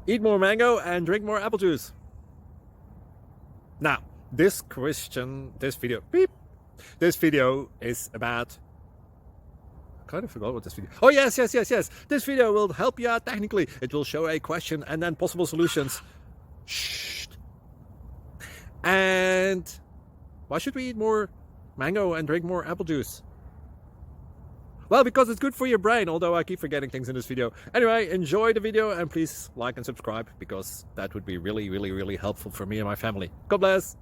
Eat more mango and drink more apple juice. Now, this video is about, I kind of forgot what this video. Oh, yes. This video will help you out technically. It will show a question and then possible solutions. Shh. And why should we eat more mango and drink more apple juice? Well, because it's good for your brain, although I keep forgetting things in this video. Anyway, enjoy the video and please like and subscribe, because that would be really helpful for me and my family. God bless!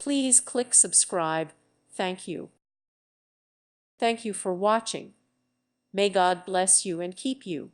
Please click subscribe. Thank you. Thank you for watching. May God bless you and keep you.